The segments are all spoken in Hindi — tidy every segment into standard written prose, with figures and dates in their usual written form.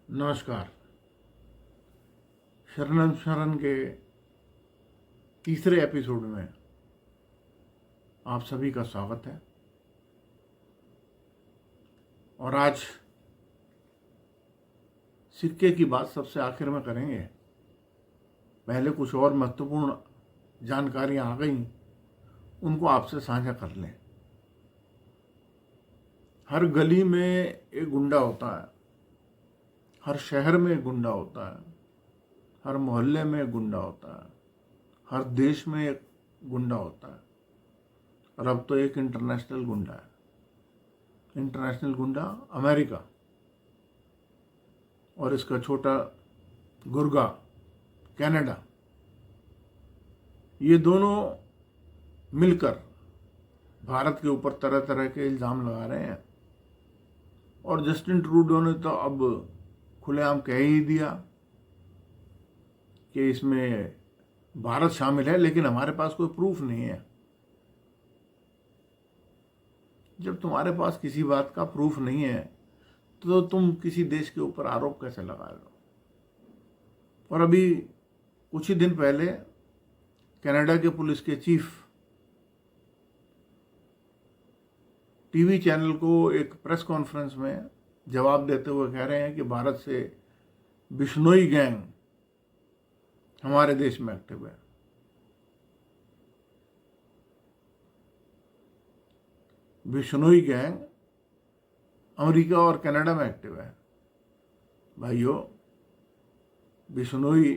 नमस्कार। शरणम शरण के तीसरे एपिसोड में आप सभी का स्वागत है। और आज सिक्के की बात सबसे आखिर में करेंगे। पहले कुछ और महत्वपूर्ण जानकारियां आ गई, उनको आपसे साझा कर लें। हर गली में एक गुंडा होता है, हर शहर में एक गुंडा होता है, हर मोहल्ले में एक गुंडा होता है, हर देश में एक गुंडा होता है। और अब तो एक इंटरनेशनल गुंडा है। इंटरनेशनल गुंडा अमेरिका और इसका छोटा गुर्गा कनाडा, ये दोनों मिलकर भारत के ऊपर तरह तरह के इल्ज़ाम लगा रहे हैं। और जस्टिन ट्रूडो ने तो अब खुलेआम कह ही दिया कि इसमें भारत शामिल है, लेकिन हमारे पास कोई प्रूफ नहीं है। जब तुम्हारे पास किसी बात का प्रूफ नहीं है तो तुम किसी देश के ऊपर आरोप कैसे लगा रहे हो? और अभी कुछ ही दिन पहले कनाडा के पुलिस के चीफ टीवी चैनल को एक प्रेस कॉन्फ्रेंस में जवाब देते हुए कह रहे हैं कि भारत से बिश्नोई गैंग हमारे देश में एक्टिव है। बिश्नोई गैंग अमेरिका और कनाडा में एक्टिव है। भाइयों, बिश्नोई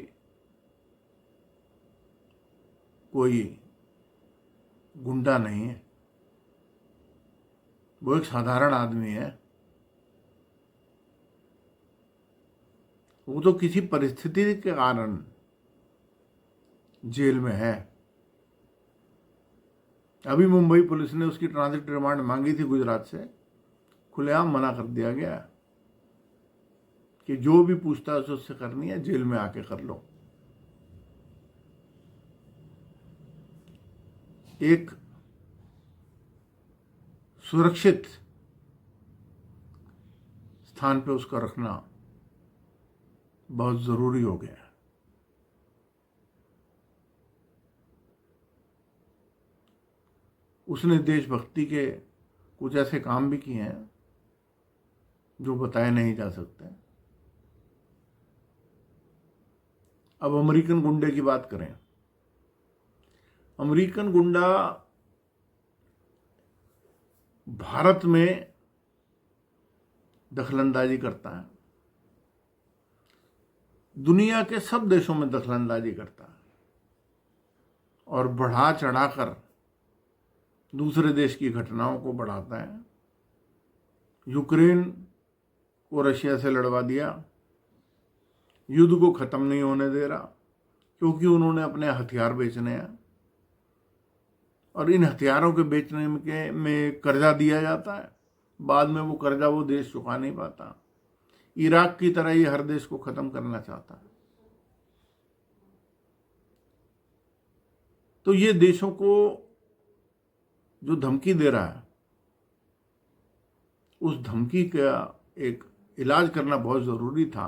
कोई गुंडा नहीं है, वो एक साधारण आदमी है। वो तो किसी परिस्थिति के कारण जेल में है। अभी मुंबई पुलिस ने उसकी ट्रांजिट रिमांड मांगी थी गुजरात से, खुलेआम मना कर दिया गया कि जो भी पूछताछ उससे करनी है जेल में आके कर लो। एक सुरक्षित स्थान पे उसका रखना बहुत जरूरी हो गया है। उसने देशभक्ति के कुछ ऐसे काम भी किए हैं जो बताए नहीं जा सकते। अब अमेरिकन गुंडे की बात करें। अमेरिकन गुंडा भारत में दखलंदाजी करता है, दुनिया के सब देशों में दखलंदाजी करता है और बढ़ा चढ़ाकर दूसरे देश की घटनाओं को बढ़ाता है। यूक्रेन को रशिया से लड़वा दिया, युद्ध को खत्म नहीं होने दे रहा क्योंकि उन्होंने अपने हथियार बेचने हैं और इन हथियारों के बेचने में कर्जा दिया जाता है। बाद में वो कर्जा वो देश चुका नहीं पाता। इराक की तरह ये हर देश को खत्म करना चाहता है। तो ये देशों को जो धमकी दे रहा है, उस धमकी का एक इलाज करना बहुत ज़रूरी था।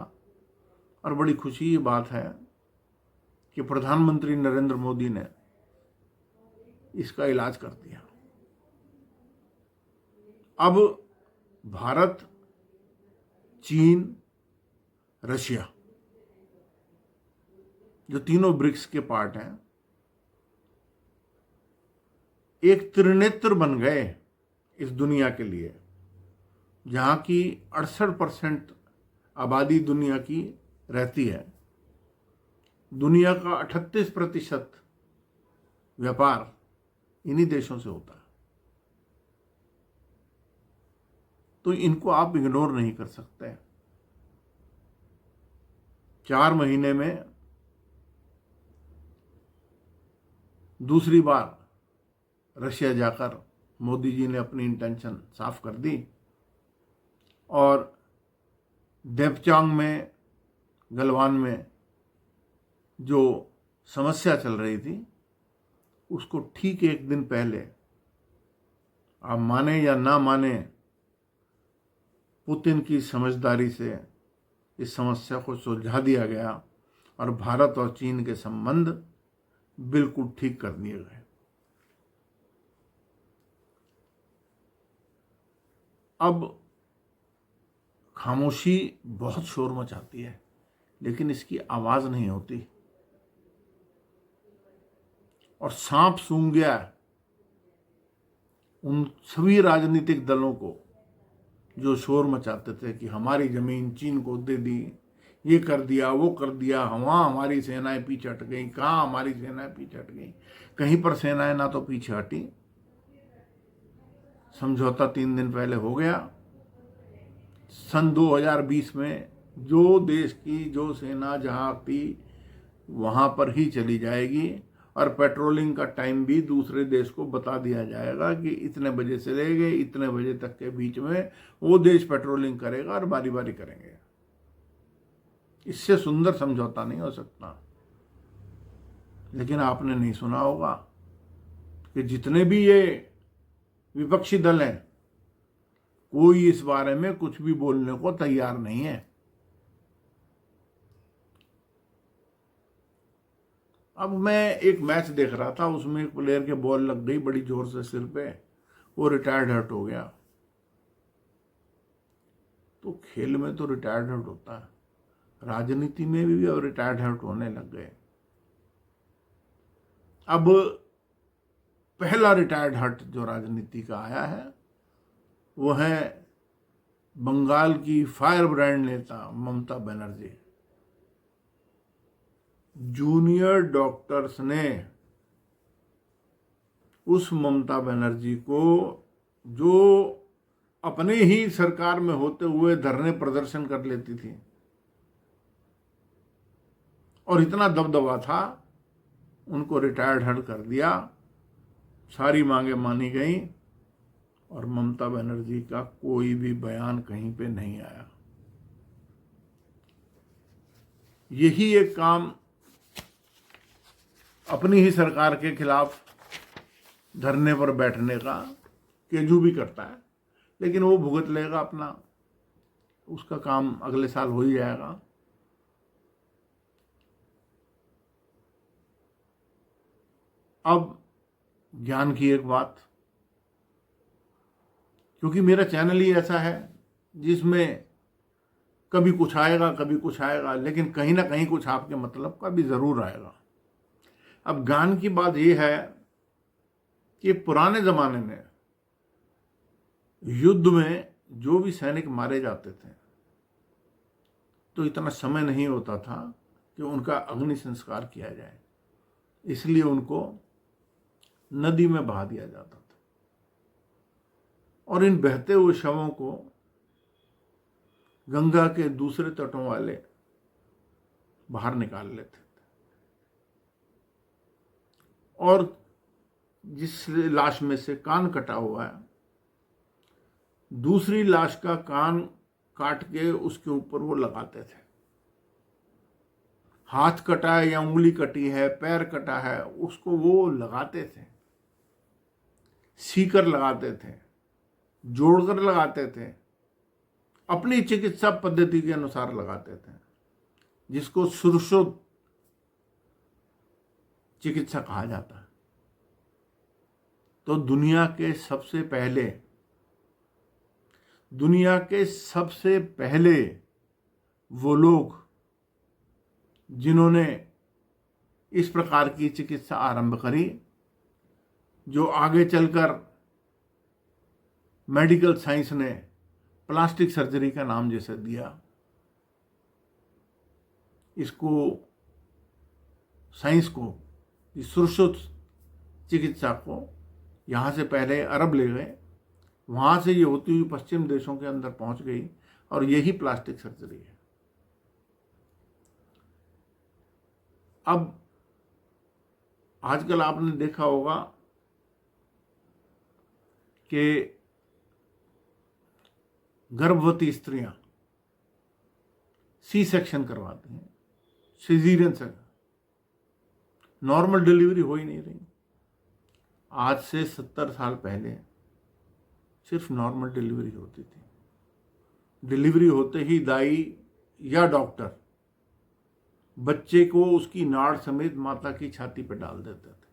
और बड़ी खुशी की बात है कि प्रधानमंत्री नरेंद्र मोदी ने इसका इलाज कर दिया। अब भारत, चीन, रशिया, जो तीनों ब्रिक्स के पार्ट हैं, एक त्रिनेत्र बन गए इस दुनिया के लिए, जहां की 68% आबादी दुनिया की रहती है। दुनिया का 38% व्यापार इन्हीं देशों से होता है। तो इनको आप इग्नोर नहीं कर सकते। 4 महीने में दूसरी बार रशिया जाकर मोदी जी ने अपनी इंटेंशन साफ कर दी और देपचांग में, गलवान में जो समस्या चल रही थी, उसको ठीक एक दिन पहले, आप माने या ना माने, पुतिन की समझदारी से इस समस्या को सुलझा दिया गया और भारत और चीन के संबंध बिल्कुल ठीक कर दिए गए। अब खामोशी बहुत शोर मचाती है, लेकिन इसकी आवाज नहीं होती, और सांप सूंघ गया उन सभी राजनीतिक दलों को जो शोर मचाते थे कि हमारी जमीन चीन को दे दी, ये कर दिया, वो कर दिया, वहाँ हमारी सेनाएं पीछे हट गई, कहाँ हमारी सेनाएं पीछे हट गई। कहीं पर सेनाएं ना तो पीछे हटी। समझौता 3 दिन पहले हो गया। सन 2020 में जो देश की जो सेना जहाँ थी वहाँ पर ही चली जाएगी, और पेट्रोलिंग का टाइम भी दूसरे देश को बता दिया जाएगा कि इतने बजे से ले गए इतने बजे तक के बीच में वो देश पेट्रोलिंग करेगा और बारी बारी करेंगे। इससे सुंदर समझौता नहीं हो सकता। लेकिन आपने नहीं सुना होगा कि जितने भी ये विपक्षी दल हैं, कोई इस बारे में कुछ भी बोलने को तैयार नहीं है। अब मैं एक मैच देख रहा था, उसमें एक प्लेयर के बॉल लग गई बड़ी जोर से सिर पे, वो रिटायर्ड हर्ट हो गया। तो खेल में तो रिटायर्ड हर्ट होता है, राजनीति में भी अब रिटायर्ड हर्ट होने लग गए। अब पहला रिटायर्ड हर्ट जो राजनीति का आया है वो है बंगाल की फायर ब्रांड नेता ममता बनर्जी। जूनियर डॉक्टर्स ने उस ममता बनर्जी को, जो अपने ही सरकार में होते हुए धरने प्रदर्शन कर लेती थी और इतना दबदबा था, उनको रिटायर्ड हर्ट कर दिया। सारी मांगे मानी गई और ममता बनर्जी का कोई भी बयान कहीं पे नहीं आया। यही एक काम अपनी ही सरकार के खिलाफ धरने पर बैठने का केजू भी करता है, लेकिन वो भुगत लेगा अपना, उसका काम अगले साल हो ही जाएगा। अब ज्ञान की एक बात, क्योंकि मेरा चैनल ही ऐसा है जिसमें कभी कुछ आएगा कभी कुछ आएगा, लेकिन कहीं ना कहीं कुछ आपके मतलब का भी जरूर आएगा। अब ज्ञान की बात यह है कि पुराने जमाने में युद्ध में जो भी सैनिक मारे जाते थे तो इतना समय नहीं होता था कि उनका अग्नि संस्कार किया जाए, इसलिए उनको नदी में बहा दिया जाता था और इन बहते हुए शवों को गंगा के दूसरे तटों वाले बाहर निकाल लेते थे, और जिस लाश में से कान कटा हुआ है दूसरी लाश का कान काट के उसके ऊपर वो लगाते थे। हाथ कटा है या उंगली कटी है, पैर कटा है, उसको वो लगाते थे, सीकर लगाते थे, जोड़कर लगाते थे, अपनी चिकित्सा पद्धति के अनुसार लगाते थे, जिसको सुरक्षित चिकित्सा कहा जाता है। तो दुनिया के सबसे पहले वो लोग जिन्होंने इस प्रकार की चिकित्सा आरंभ करी, जो आगे चलकर मेडिकल साइंस ने प्लास्टिक सर्जरी का नाम जैसे दिया, इसको साइंस को, इस सुरक्षित चिकित्सा को यहाँ से पहले अरब ले गए, वहाँ से ये होती हुई पश्चिम देशों के अंदर पहुँच गई, और यही प्लास्टिक सर्जरी है। अब आजकल आपने देखा होगा कि गर्भवती स्त्रियां सी सेक्शन करवाती हैं, सिजेरियन से, नॉर्मल डिलीवरी हो ही नहीं रही। आज से 70 साल पहले सिर्फ नॉर्मल डिलीवरी होती थी। डिलीवरी होते ही दाई या डॉक्टर बच्चे को उसकी नाड़ समेत माता की छाती पर डाल देते थे,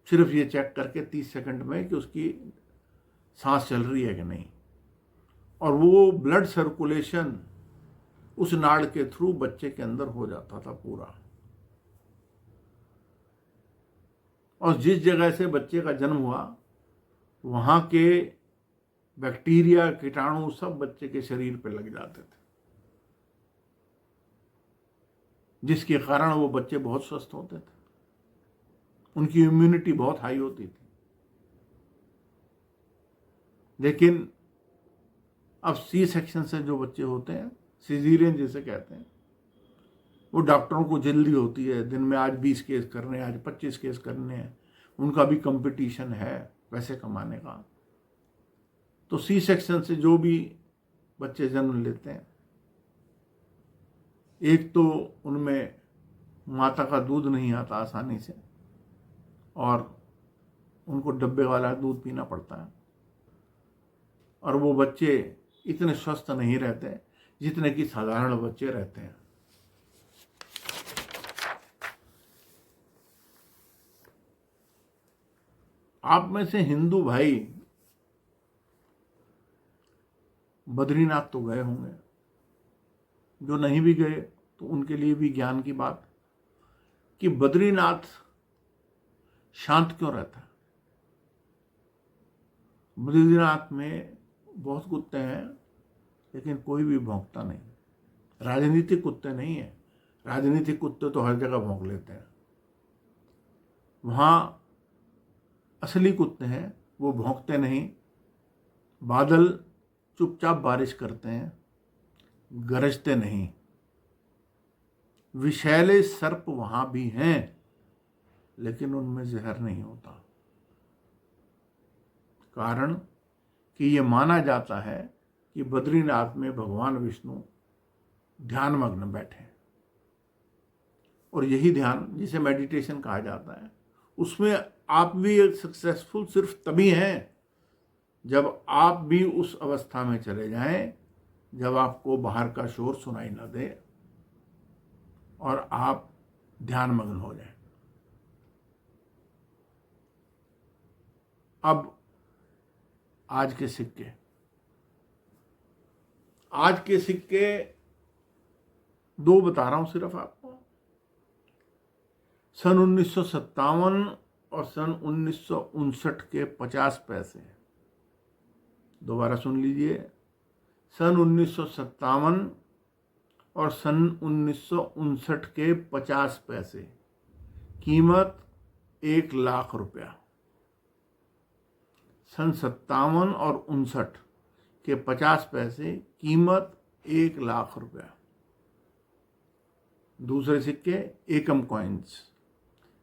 सिर्फ ये चेक करके 30 सेकंड में कि उसकी सांस चल रही है कि नहीं, और वो ब्लड सर्कुलेशन उस नाड़ के थ्रू बच्चे के अंदर हो जाता था पूरा। और जिस जगह से बच्चे का जन्म हुआ वहां के बैक्टीरिया, कीटाणु सब बच्चे के शरीर पे लग जाते थे, जिसके कारण वो बच्चे बहुत स्वस्थ होते थे, उनकी इम्यूनिटी बहुत हाई होती थी। लेकिन अब सी सेक्शन से जो बच्चे होते हैं, सिजेरियन जिसे कहते हैं, वो डॉक्टरों को जल्दी होती है, दिन में आज 20 केस करने हैं, आज 25 केस करने हैं, उनका भी कंपटीशन है पैसे कमाने का। तो सी सेक्शन से जो भी बच्चे जन्म लेते हैं, एक तो उनमें माता का दूध नहीं आता आसानी से, और उनको डब्बे वाला दूध पीना पड़ता है, और वो बच्चे इतने स्वस्थ नहीं रहते जितने कि साधारण बच्चे रहते हैं। आप में से हिंदू भाई बद्रीनाथ तो गए होंगे, जो नहीं भी गए तो उनके लिए भी ज्ञान की बात कि बद्रीनाथ शांत क्यों रहता है। बद्रीनाथ में बहुत कुत्ते हैं, लेकिन कोई भी भौंकता नहीं। राजनीतिक कुत्ते नहीं है, राजनीतिक कुत्ते तो हर जगह भौंक लेते हैं। वहां असली कुत्ते हैं, वो भौंकते नहीं। बादल चुपचाप बारिश करते हैं, गरजते नहीं। विषैले सर्प वहां भी हैं, लेकिन उनमें जहर नहीं होता। कारण कि ये माना जाता है कि बद्रीनाथ में भगवान विष्णु ध्यानमग्न बैठे, और यही ध्यान जिसे मेडिटेशन कहा जाता है, उसमें आप भी सक्सेसफुल सिर्फ तभी हैं जब आप भी उस अवस्था में चले जाएं जब आपको बाहर का शोर सुनाई ना दे और आप ध्यानमग्न हो जाएं। अब आज के सिक्के, आज के सिक्के दो बता रहा हूं सिर्फ आपको। सन 1957 और सन 1959 के 50 पैसे। दोबारा सुन लीजिए, सन 1957 और सन 1959 के 50 पैसे, कीमत 1 लाख रुपया। सन 57 और 59 के 50 पैसे, कीमत 1 लाख रुपया। दूसरे सिक्के एकम कॉइन्स।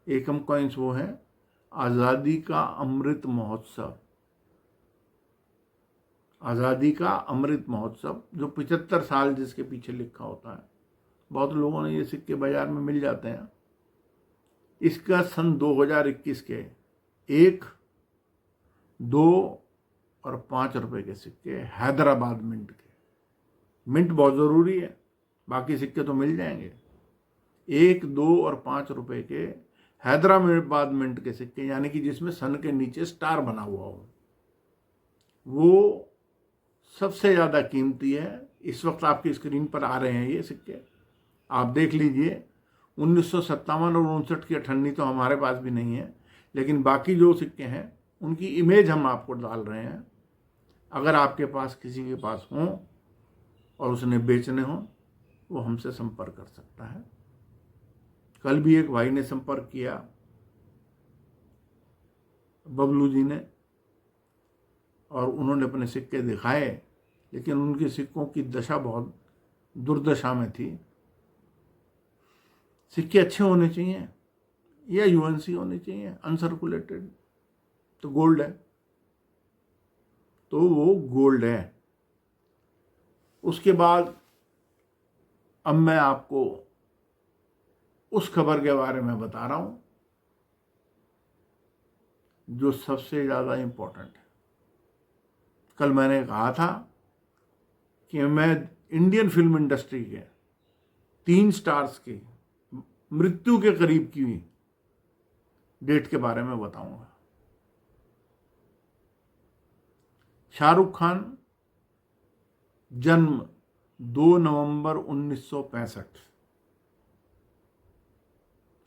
एकम कॉइन्स वो है आज़ादी का अमृत महोत्सव। आज़ादी का अमृत महोत्सव जो 75 साल जिसके पीछे लिखा होता है। बहुत लोगों ने ये सिक्के बाजार में मिल जाते हैं। इसका सन 2021 के 1, 2 और 5 रुपए के सिक्के हैदराबाद मिंट के। मिंट बहुत ज़रूरी है, बाकी सिक्के तो मिल जाएंगे। 1, 2 और 5 रुपए के हैदराबाद मिंट के सिक्के, यानी कि जिसमें सन के नीचे स्टार बना हुआ हो, वो सबसे ज़्यादा कीमती है। इस वक्त आपकी स्क्रीन पर आ रहे हैं ये सिक्के, आप देख लीजिए। 1957 और 59 की अठन्नी तो हमारे पास भी नहीं है, लेकिन बाकी जो सिक्के हैं उनकी इमेज हम आपको डाल रहे हैं। अगर आपके पास किसी के पास हों और उसने बेचने हों, वो हमसे संपर्क कर सकता है। कल भी एक भाई ने संपर्क किया, बबलू जी ने, और उन्होंने अपने सिक्के दिखाए, लेकिन उनके सिक्कों की दशा बहुत दुर्दशा में थी। सिक्के अच्छे होने चाहिए या यूएनसी होने चाहिए, अनसर्कुलेटेड, तो गोल्ड है, तो वो गोल्ड है। उसके बाद अब मैं आपको उस खबर के बारे में बता रहा हूं जो सबसे ज़्यादा इम्पोर्टेंट है। कल मैंने कहा था कि मैं इंडियन फिल्म इंडस्ट्री के 3 स्टार्स की मृत्यु के करीब की डेट के बारे में बताऊंगा। शाहरुख खान, जन्म 2 नवंबर 1965।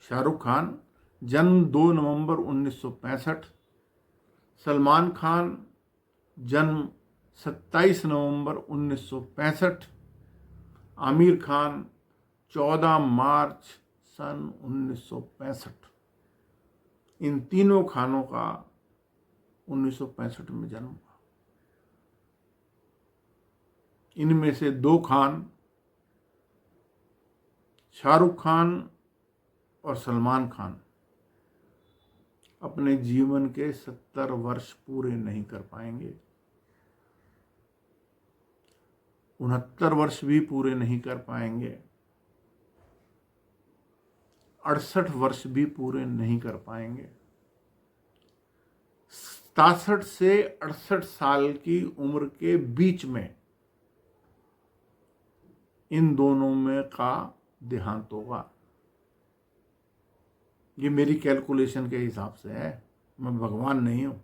शाहरुख खान जन्म 2 नवंबर 1965। सलमान खान जन्म 27 नवंबर 1965। आमिर खान 14 मार्च सन 1965। इन तीनों खानों का 1965 में जन्म हुआ। इनमें से 2 खान, शाहरुख खान और सलमान खान, अपने जीवन के 70 वर्ष पूरे नहीं कर पाएंगे, 69 वर्ष भी पूरे नहीं कर पाएंगे, 68 वर्ष भी पूरे नहीं कर पाएंगे। 67 से 68 साल की उम्र के बीच में इन दोनों में का देहांत होगा। ये मेरी कैलकुलेशन के हिसाब से है, मैं भगवान नहीं हूं।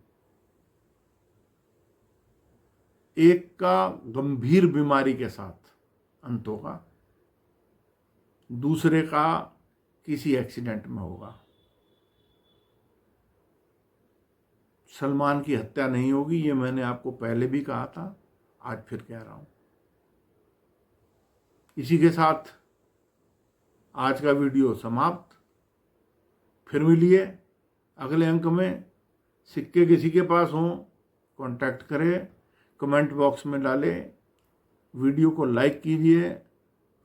एक का गंभीर बीमारी के साथ अंत होगा, दूसरे का किसी एक्सीडेंट में होगा। सलमान की हत्या नहीं होगी, ये मैंने आपको पहले भी कहा था, आज फिर कह रहा हूं। इसी के साथ आज का वीडियो समाप्त। फिर मिलिए अगले अंक में। सिक्के किसी के पास हों कांटेक्ट करें, कमेंट बॉक्स में डालें, वीडियो को लाइक कीजिए,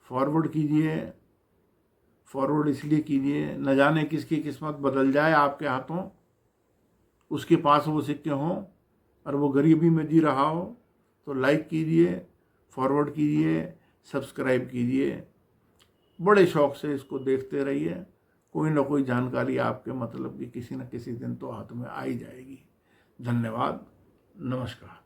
फॉरवर्ड कीजिए। फॉरवर्ड इसलिए कीजिए, न जाने किसकी किस्मत बदल जाए आपके हाथों, उसके पास वो सिक्के हों और वो गरीबी में जी रहा हो, तो लाइक कीजिए, फॉरवर्ड कीजिए, सब्सक्राइब कीजिए। बड़े शौक से इसको देखते रहिए। कोई ना कोई जानकारी आपके मतलब की किसी न किसी दिन तो हाथ में आ ही जाएगी। धन्यवाद, नमस्कार।